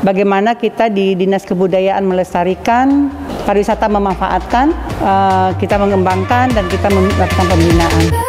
bagaimana kita di Dinas Kebudayaan melestarikan, pariwisata memanfaatkan, kita mengembangkan dan kita melakukan pembinaan.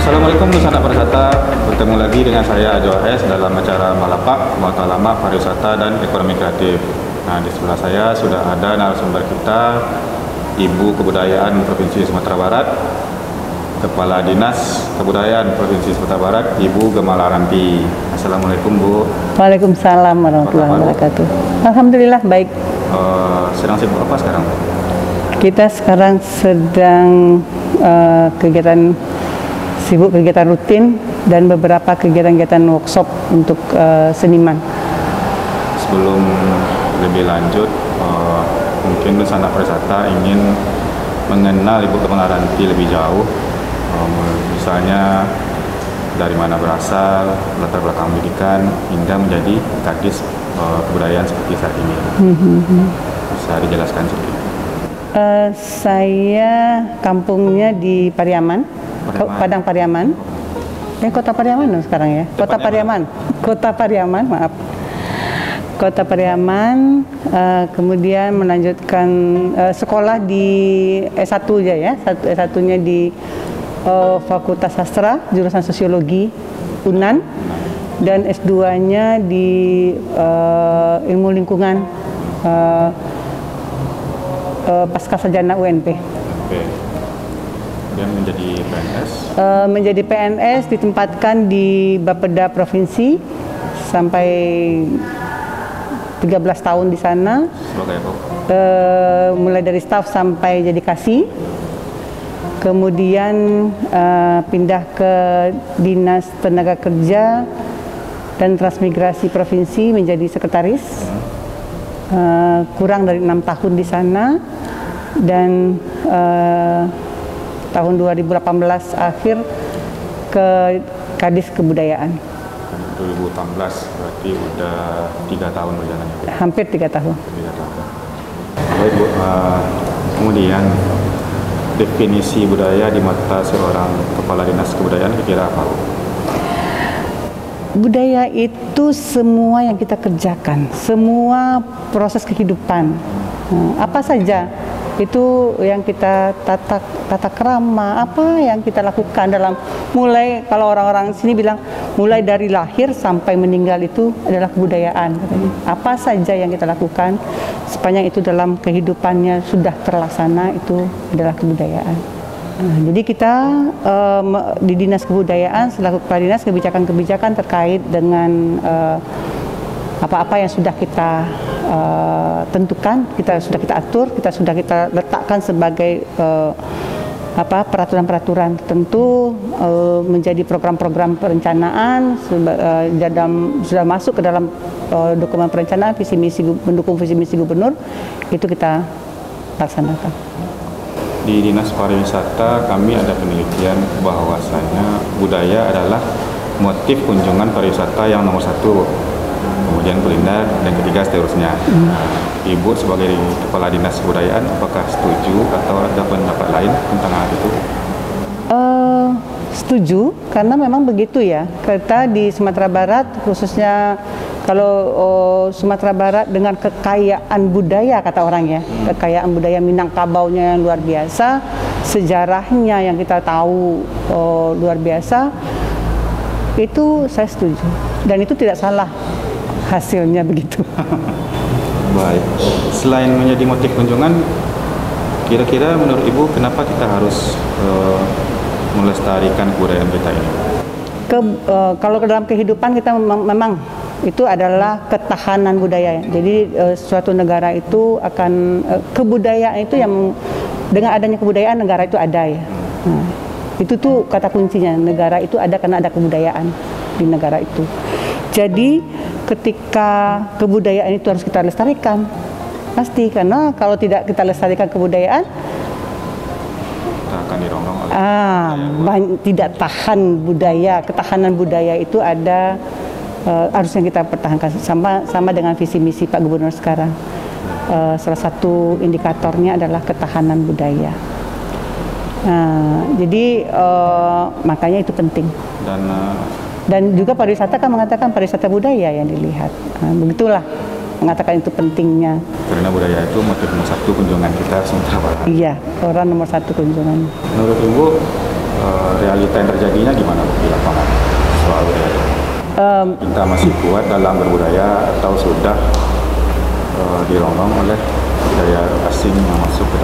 Assalamualaikum Nusantara Pariwisata, bertemu lagi dengan saya Ajo Ahes dalam acara Malapak, Muatalama Pariwisata dan Ekonomi Kreatif. Nah, di sebelah saya sudah ada narasumber kita, Ibu Kebudayaan Provinsi Sumatera Barat, Kepala Dinas Kebudayaan Provinsi Sumatera Barat, Ibu Gemala Rampi. Assalamualaikum Bu. Waalaikumsalam warahmatullahi wabarakatuh. Alhamdulillah baik. Sedang sibuk apa sekarang? Kita sekarang sedang sibuk kegiatan rutin dan beberapa kegiatan-kegiatan workshop untuk seniman. Sebelum lebih lanjut, mungkin Nusantara Pariwisata ingin mengenal Ibu Gemala Rampi lebih jauh, misalnya dari mana berasal, latar belakang pendidikan, hingga menjadi kadis kebudayaan seperti saat ini. Bisa dijelaskan sedikit? Saya kampungnya di Pariaman. Padang Pariaman, Kota Pariaman sekarang ya, Kota Pariaman, maaf, Kota Pariaman. Kemudian melanjutkan sekolah di S1 aja ya, S1-nya di Fakultas Sastra, jurusan Sosiologi UNAN, dan S2-nya di Ilmu Lingkungan Pasca Sarjana UNP. Yang menjadi PNS? Menjadi PNS ditempatkan di Bapeda Provinsi sampai 13 tahun di sana. Sebagai apa? Mulai dari staf sampai jadi kasih. Kemudian pindah ke Dinas Tenaga Kerja dan Transmigrasi Provinsi menjadi sekretaris. Kurang dari 6 tahun di sana, dan tahun 2018 akhir ke Kadis Kebudayaan. 2018 berarti udah 3 tahun berjalan. Hampir 3 tahun. 3 tahun. Baik Bu, kemudian definisi budaya di mata seorang kepala dinas kebudayaan kira-kira apa Bu? Budaya itu semua yang kita kerjakan, semua proses kehidupan, apa saja itu yang kita tata krama, apa yang kita lakukan dalam, mulai kalau orang-orang sini bilang mulai dari lahir sampai meninggal itu adalah kebudayaan. Apa saja yang kita lakukan sepanjang itu dalam kehidupannya sudah terlaksana, itu adalah kebudayaan. Jadi kita di Dinas Kebudayaan selaku Kepala Dinas, kebijakan-kebijakan terkait dengan apa-apa yang sudah kita tentukan, sudah kita atur, sudah kita letakkan sebagai peraturan-peraturan tertentu, menjadi program-program perencanaan, sudah masuk ke dalam dokumen perencanaan, visi misi mendukung visi misi gubernur, itu kita laksanakan. Di Dinas Pariwisata kami ada penelitian bahwasanya budaya adalah motif kunjungan pariwisata yang nomor 1, kemudian kuliner, dan ketiga seterusnya. Ibu sebagai Kepala Dinas Kebudayaan, apakah setuju atau ada pendapat lain tentang hal itu? Setuju, karena memang begitu ya. Kita di Sumatera Barat, khususnya kalau Sumatera Barat dengan kekayaan budaya, kata orang ya, kekayaan budaya Minangkabaunya yang luar biasa, sejarahnya yang kita tahu luar biasa, itu saya setuju. Dan itu tidak salah hasilnya begitu. Baik, selain menjadi motif kunjungan, kira-kira menurut Ibu kenapa kita harus melestarikan kebudayaan kita ini? Kalau ke dalam kehidupan kita memang itu adalah ketahanan budaya. Jadi suatu negara itu akan kebudayaan itu yang dengan adanya kebudayaan negara itu ada ya. Itu tuh kata kuncinya, negara itu ada karena ada kebudayaan di negara itu. Jadi ketika kebudayaan itu harus kita lestarikan, Pasti, karena kalau tidak kita lestarikan kebudayaan, kita akan dirongrong oleh tidak tahan budaya. Ketahanan budaya itu ada, harusnya kita pertahankan sama dengan visi misi Pak Gubernur sekarang. Salah satu indikatornya adalah ketahanan budaya. Jadi makanya itu penting. Dan juga pariwisata kan mengatakan pariwisata budaya yang dilihat. Begitulah mengatakan itu pentingnya. Karena budaya itu motif nomor satu kunjungan kita Sumatera Barat. Iya, orang nomor satu kunjungan. Menurut Ibu, realita yang terjadinya gimana di lapangan soal budaya? Kita masih kuat dalam berbudaya atau sudah dirongrong oleh budaya asing yang masuk ke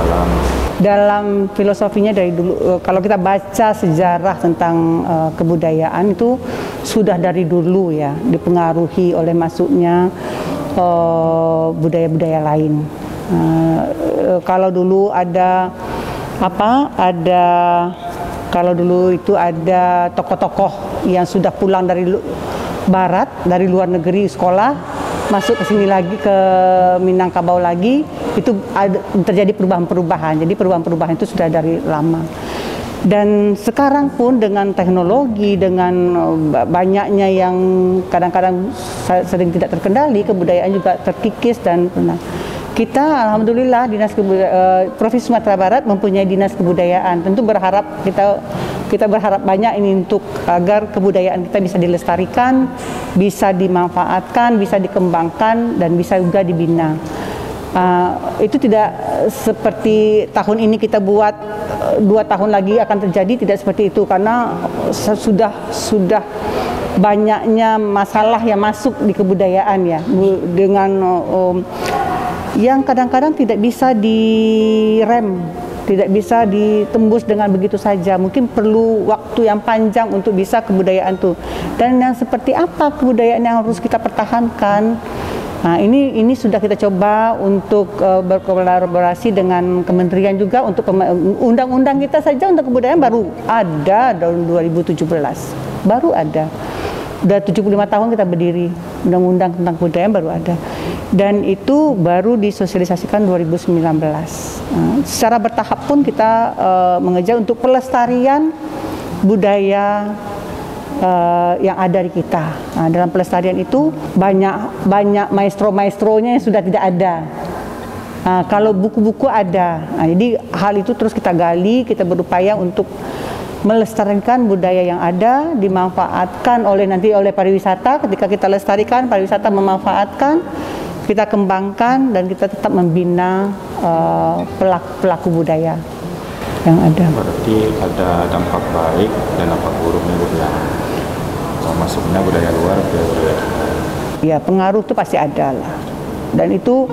dalam filosofinya dari dulu. Kalau kita baca sejarah tentang kebudayaan itu sudah dari dulu ya dipengaruhi oleh masuknya budaya-budaya lain. Kalau dulu kalau dulu itu ada tokoh-tokoh yang sudah pulang dari barat, dari luar negeri sekolah, masuk ke sini lagi, ke Minangkabau lagi, itu terjadi perubahan-perubahan. Jadi perubahan-perubahan itu sudah dari lama. Dan sekarang pun dengan teknologi, dengan banyaknya yang kadang-kadang sering tidak terkendali, kebudayaan juga terkikis dan kita alhamdulillah Provinsi Sumatera Barat mempunyai dinas kebudayaan. Tentu kita berharap banyak ini untuk agar kebudayaan kita bisa dilestarikan, bisa dimanfaatkan, bisa dikembangkan dan bisa juga dibina. Itu tidak seperti tahun ini kita buat 2 tahun lagi akan terjadi, tidak seperti itu, karena sudah banyaknya masalah yang masuk di kebudayaan ya, dengan yang kadang-kadang tidak bisa direm, tidak bisa ditembus dengan begitu saja. Mungkin perlu waktu yang panjang untuk bisa kebudayaan itu. Dan yang seperti apa kebudayaan yang harus kita pertahankan? Nah, ini sudah kita coba untuk berkolaborasi dengan kementerian juga untuk undang-undang kita saja untuk kebudayaan baru ada tahun 2017. Baru ada. Udah 75 tahun kita berdiri, undang-undang tentang kebudayaan baru ada. Dan itu baru disosialisasikan 2019. Secara bertahap pun kita mengejar untuk pelestarian budaya yang ada di kita. Dalam pelestarian itu banyak maestro-maestronya yang sudah tidak ada. Kalau buku-buku ada. Jadi hal itu terus kita gali, kita berupaya untuk melestarikan budaya yang ada, dimanfaatkan oleh pariwisata. Ketika kita lestarikan, pariwisata memanfaatkan, kita kembangkan dan kita tetap membina pelaku budaya yang ada. Berarti ada dampak baik dan dampak buruknya budaya. Masuknya budaya luar ke budaya kita. Ya, pengaruh itu pasti ada lah. Dan itu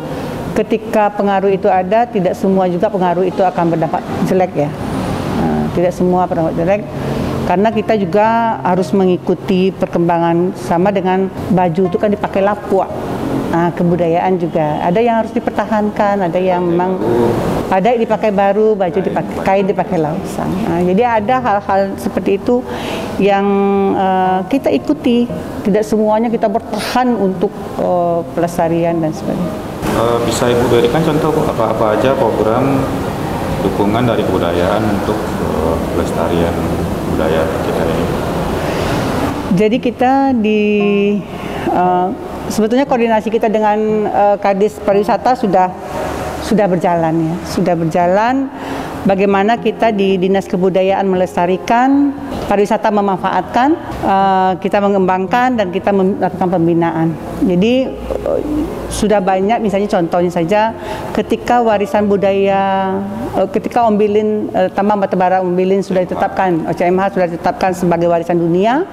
ketika pengaruh itu ada, tidak semua juga pengaruh itu akan berdampak jelek ya. Tidak semua berdampak jelek. Karena kita juga harus mengikuti perkembangan, sama dengan baju itu kan dipakai lapua. Kebudayaan juga ada yang harus dipertahankan, ada yang memang ada yang dipakai baru, baju dipakai, kain dipakai langsang. Jadi ada hal-hal seperti itu yang kita ikuti. Tidak semuanya kita bertahan untuk pelestarian dan sebagainya. Bisa Ibu berikan contoh apa aja program dukungan dari kebudayaan untuk pelestarian budaya kita ini? Jadi kita sebetulnya koordinasi kita dengan Kadis Pariwisata sudah berjalan ya, sudah berjalan. Bagaimana kita di Dinas Kebudayaan melestarikan, pariwisata memanfaatkan, kita mengembangkan dan kita melakukan pembinaan. Jadi sudah banyak, misalnya contohnya saja ketika warisan budaya, ketika Ombilin, tambang batubara Ombilin sudah ditetapkan, OCMH sudah ditetapkan sebagai warisan dunia,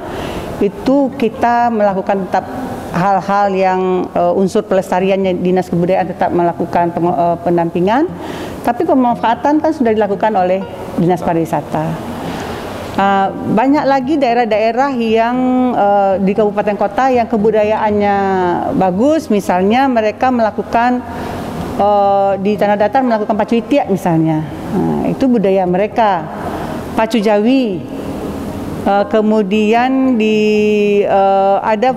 itu kita melakukan tetap hal-hal yang unsur pelestariannya Dinas Kebudayaan tetap melakukan pendampingan, tapi pemanfaatan kan sudah dilakukan oleh Dinas Pariwisata. Banyak lagi daerah-daerah yang di kabupaten kota yang kebudayaannya bagus, misalnya mereka melakukan di Tanah Datar melakukan pacu itiak misalnya, itu budaya mereka. Pacu Jawi Kemudian ada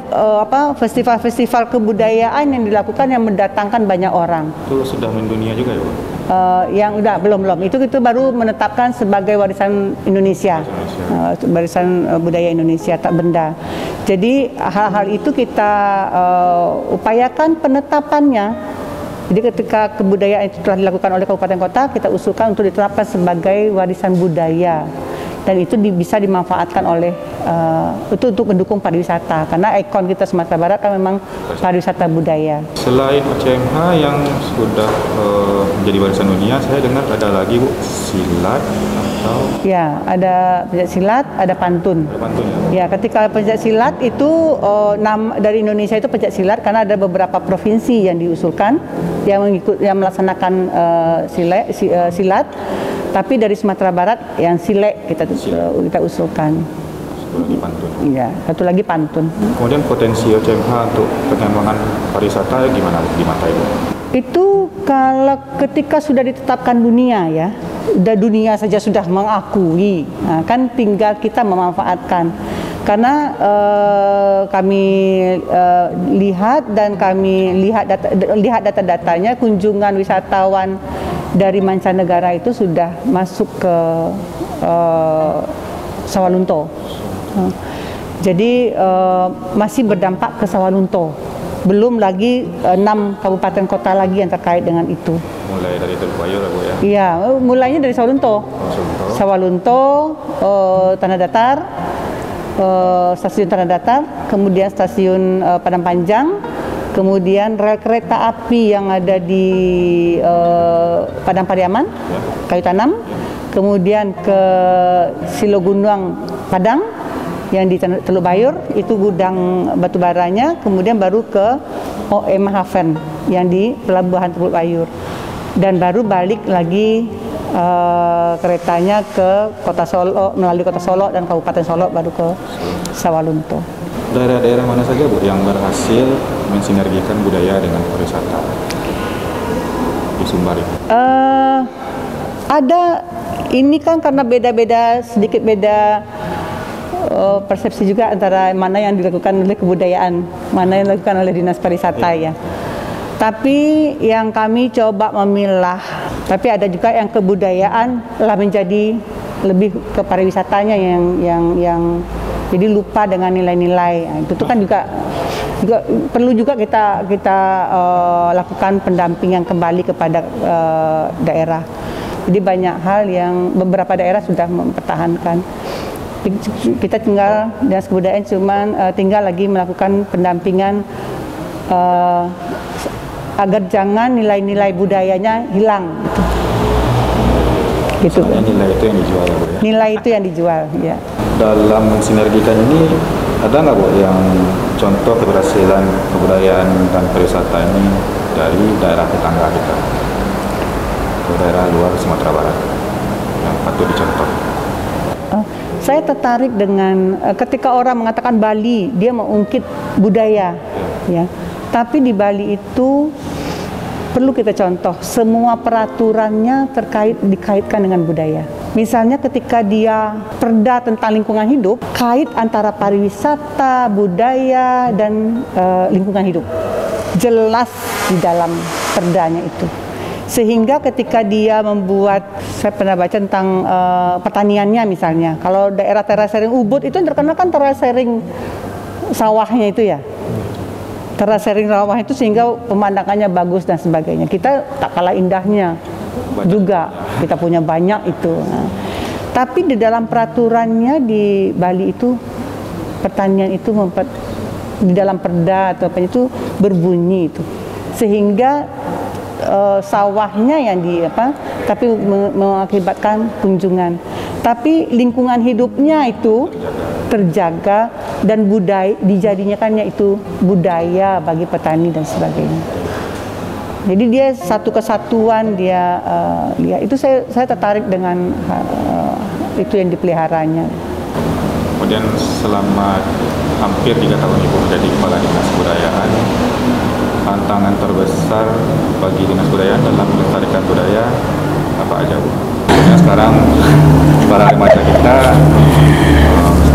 festival-festival kebudayaan yang dilakukan yang mendatangkan banyak orang. Itu sudah mendunia juga ya, Bu? Yang udah belum itu baru menetapkan sebagai warisan Indonesia, warisan budaya Indonesia tak benda. Jadi hal-hal itu kita upayakan penetapannya. Jadi ketika kebudayaan itu telah dilakukan oleh kabupaten kota, kita usulkan untuk ditetapkan sebagai warisan budaya. Dan itu bisa dimanfaatkan oleh itu untuk mendukung pariwisata, karena ikon kita Sumatera Barat kan memang pariwisata budaya. Selain OCMH yang sudah menjadi warisan dunia, saya dengar ada lagi, Bu, silat atau? Ya, ada pencak silat, ada pantun. Ada pantun ya. Ketika pencak silat itu dari Indonesia itu pencak silat karena ada beberapa provinsi yang diusulkan yang melaksanakan silat. Tapi dari Sumatera Barat yang silek kita usulkan. Satu lagi pantun. Iya, satu lagi pantun. Kemudian potensi OCMH untuk pengembangan pariwisata gimana di mata Ibu? Itu kalau ketika sudah ditetapkan dunia ya, dunia saja sudah mengakui, nah, kan tinggal kita memanfaatkan. Karena kami lihat data-datanya, kunjungan wisatawan dari mancanegara itu sudah masuk ke Sawalunto. Jadi masih berdampak ke Sawalunto. Belum lagi 6 kabupaten kota lagi yang terkait dengan itu. Mulai dari Teluk Bayur, Bu, ya? Iya, mulainya dari Sawalunto. Sawalunto, Tanah Datar, stasiun Tanah Datar, kemudian stasiun Padang Panjang, kemudian rel kereta api yang ada di Padang Pariaman, Kayu Tanam, kemudian ke Silogunung Padang yang di Teluk Bayur, itu gudang batu baranya, kemudian baru ke OM Haven yang di Pelabuhan Teluk Bayur, dan baru balik lagi keretanya ke Kota Solo, melalui Kota Solo dan Kabupaten Solo, baru ke Sawalunto. Daerah-daerah mana saja, Bu, yang berhasil mensinergikan budaya dengan pariwisata di Sumbar ini? Ada, ini kan karena sedikit beda persepsi juga antara mana yang dilakukan oleh kebudayaan, mana yang dilakukan oleh Dinas Pariwisata ya. Tapi yang kami coba memilah, tapi ada juga yang kebudayaan lah menjadi lebih ke pariwisatanya yang jadi lupa dengan nilai-nilai. Nah, itu kan juga perlu juga kita lakukan pendampingan kembali kepada daerah. Jadi banyak hal yang beberapa daerah sudah mempertahankan. Kita tinggal Dinas Kebudayaan tinggal lagi melakukan pendampingan agar jangan nilai-nilai budayanya hilang. Gitu. Nilai itu yang dijual, Bu, ya? Nilai itu yang dijual, ya. Dalam mensinergikan ini ada nggak, Bu, yang contoh keberhasilan kebudayaan dan pariwisata ini dari daerah tetangga kita ke daerah luar Sumatera Barat yang patut dicontoh? Saya tertarik dengan ketika orang mengatakan Bali, dia mengungkit budaya, ya. Tapi di Bali itu perlu kita contoh, semua peraturannya dikaitkan dengan budaya. Misalnya ketika dia perda tentang lingkungan hidup, kait antara pariwisata, budaya, dan lingkungan hidup. Jelas di dalam perdanya itu. Sehingga ketika dia membuat, saya pernah baca tentang pertaniannya misalnya, kalau daerah terasering Ubud itu terkenal kan terasering sawahnya itu ya. Terasering sawah itu sehingga pemandangannya bagus dan sebagainya. Kita tak kalah indahnya juga, kita punya banyak itu. Nah, tapi di dalam peraturannya di Bali itu pertanian itu di dalam perda atau apa itu berbunyi itu, sehingga sawahnya yang tapi mengakibatkan kunjungan, tapi lingkungan hidupnya itu terjaga dan budaya dijadikannya itu budaya bagi petani dan sebagainya. Jadi dia satu kesatuan, dia itu saya tertarik dengan itu yang dipeliharanya. Kemudian selama hampir 3 tahun Ibu menjadi Kepala Dinas Kebudayaan, tantangan terbesar bagi Dinas Kebudayaan dalam melestarikan budaya apa aja, Bu? Ya, sekarang para remaja kita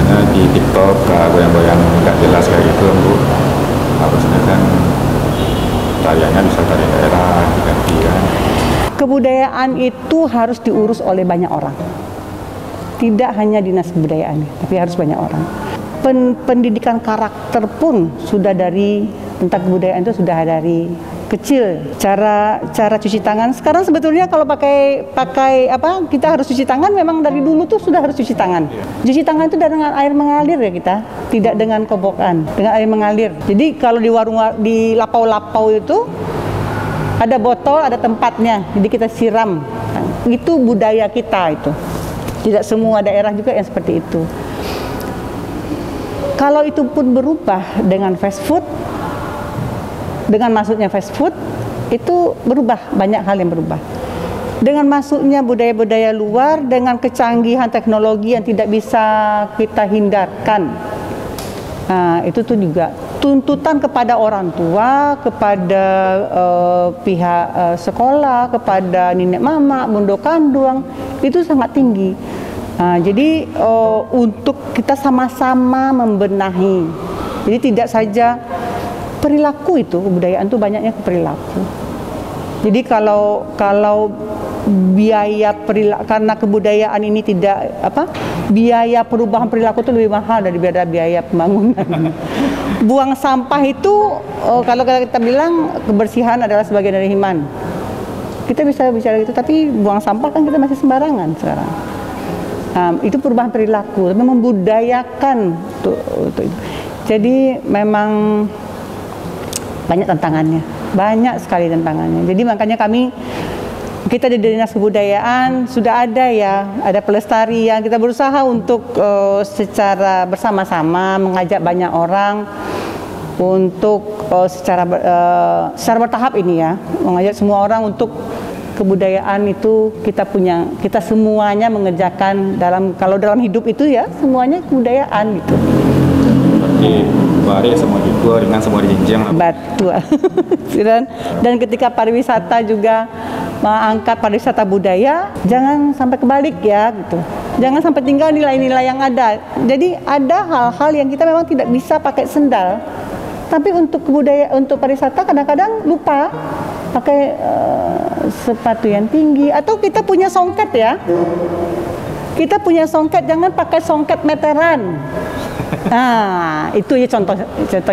misalnya di TikTok goyang-goyang nggak jelas kayak gitu Bu, harusnya kan tariannya bisa tari daerah diganti kan. Kebudayaan itu harus diurus oleh banyak orang, tidak hanya dinas kebudayaan, tapi harus banyak orang. Pendidikan karakter pun sudah dari tentang kebudayaan itu sudah dari kecil. Cara cuci tangan sekarang sebetulnya kalau pakai apa, kita harus cuci tangan, memang dari dulu tuh sudah harus cuci tangan. Cuci tangan itu dengan air mengalir ya kita, tidak dengan kobokan, dengan air mengalir. Jadi kalau di warung, di lapau-lapau itu ada botol, ada tempatnya, jadi kita siram. Itu budaya kita itu. Tidak semua daerah juga yang seperti itu. Kalau itu pun berubah dengan fast food, dengan masuknya fast food, itu berubah, banyak hal yang berubah. Dengan masuknya budaya-budaya luar, dengan kecanggihan teknologi yang tidak bisa kita hindarkan, nah, itu tuh juga tuntutan kepada orang tua, kepada pihak sekolah, kepada nenek mama, mundo kandung, itu sangat tinggi. Nah, jadi untuk kita sama-sama membenahi. Jadi tidak saja perilaku itu, kebudayaan itu banyaknya ke perilaku. Jadi kalau biaya perilaku, karena kebudayaan ini tidak biaya perubahan perilaku itu lebih mahal daripada biaya pembangunan. Buang sampah itu kalau kita bilang kebersihan adalah sebagian dari iman. Kita bisa bicara gitu, tapi buang sampah kan kita masih sembarangan sekarang. Itu perubahan perilaku, tapi membudayakan itu. Jadi memang banyak tantangannya, banyak sekali tantangannya. Jadi makanya kita di Dinas Kebudayaan sudah ada pelestarian. Kita berusaha untuk secara bersama-sama mengajak banyak orang untuk secara bertahap ini ya, mengajak semua orang untuk kebudayaan itu kita semuanya mengerjakan kalau dalam hidup itu ya semuanya kebudayaan gitu. Berarti bari semua juga dengan semua dijinjing. Betul. Dan ketika pariwisata juga mengangkat pariwisata budaya, jangan sampai kebalik ya gitu. Jangan sampai tinggal nilai-nilai yang ada. Jadi ada hal-hal yang kita memang tidak bisa pakai sendal. Tapi untuk pariwisata kadang-kadang lupa pakai sepatu yang tinggi, atau kita punya songket ya. Kita punya songket, jangan pakai songket meteran. Nah, itu ya contoh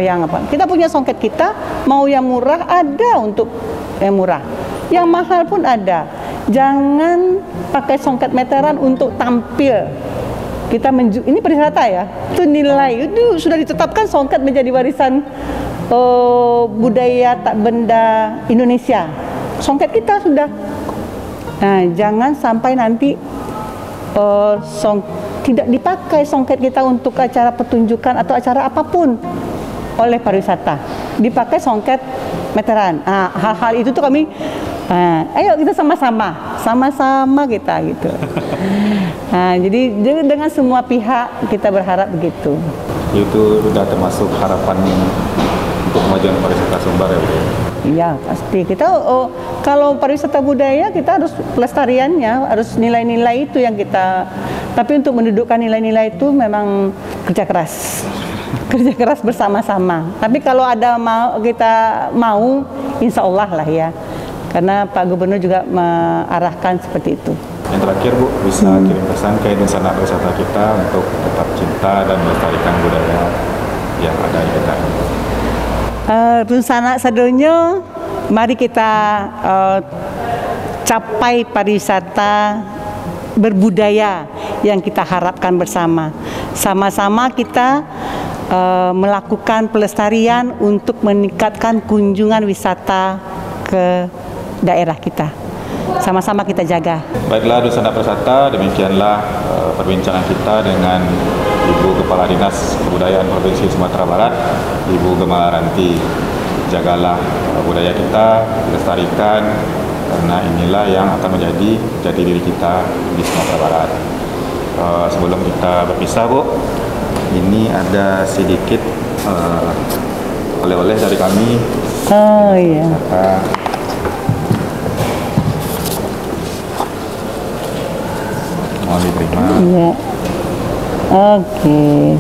yang apa? Kita punya songket kita, mau yang murah ada untuk yang murah. Yang mahal pun ada. Jangan pakai songket meteran untuk tampil. Ini pariwisata ya. Itu nilai, itu sudah ditetapkan songket menjadi warisan budaya tak benda Indonesia. Songket kita sudah. Nah, jangan sampai nanti tidak dipakai songket kita untuk acara pertunjukan atau acara apapun oleh pariwisata. Dipakai songket meteran. Nah, hal-hal itu tuh kami ayo kita sama-sama kita gitu. Nah, jadi dengan semua pihak kita berharap begitu. Itu sudah termasuk harapan untuk kemajuan pariwisata Sumbar ya Bu? Iya pasti. Kita kalau pariwisata budaya kita harus pelestariannya, harus nilai-nilai itu yang kita. Tapi untuk mendudukkan nilai-nilai itu memang kerja keras. Kerja keras bersama-sama. Tapi kalau kita mau, insya Allah lah ya. Karena Pak Gubernur juga mengarahkan seperti itu. Yang terakhir Bu, bisa kirim pesan ke Indonesia Pariwisata kita untuk tetap cinta dan melestarikan budaya yang ada di kita. Rusana sadonya, mari kita capai pariwisata berbudaya yang kita harapkan bersama. Sama-sama kita melakukan pelestarian untuk meningkatkan kunjungan wisata ke daerah kita. Sama-sama kita jaga. Baiklah Dusana Pariwisata, demikianlah perbincangan kita dengan Ibu Kepala Dinas Kebudayaan Provinsi Sumatera Barat, Ibu Gemma Ranti. Jagalah budaya kita, lestarikan, karena inilah yang akan menjadi jati diri kita di Sumatera Barat. Sebelum kita berpisah Bu, ini ada sedikit oleh-oleh dari kami. Oh iya. Mohon diterima. Iya. Oke.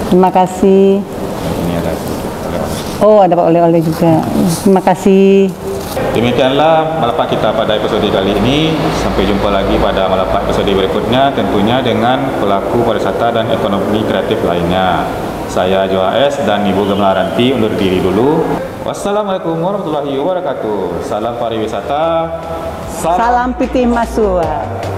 Terima kasih. Ini ada oleh-oleh. Oh, ada oleh-oleh juga. Terima kasih. Demikianlah Malapak kita pada episode kali ini. Sampai jumpa lagi pada Malapak episode berikutnya, tentunya dengan pelaku pariwisata dan ekonomi kreatif lainnya. Saya Joa S dan Ibu Gemlaranti undur diri dulu. Wassalamualaikum warahmatullahi wabarakatuh. Salam pariwisata. Salam Pitih Masua.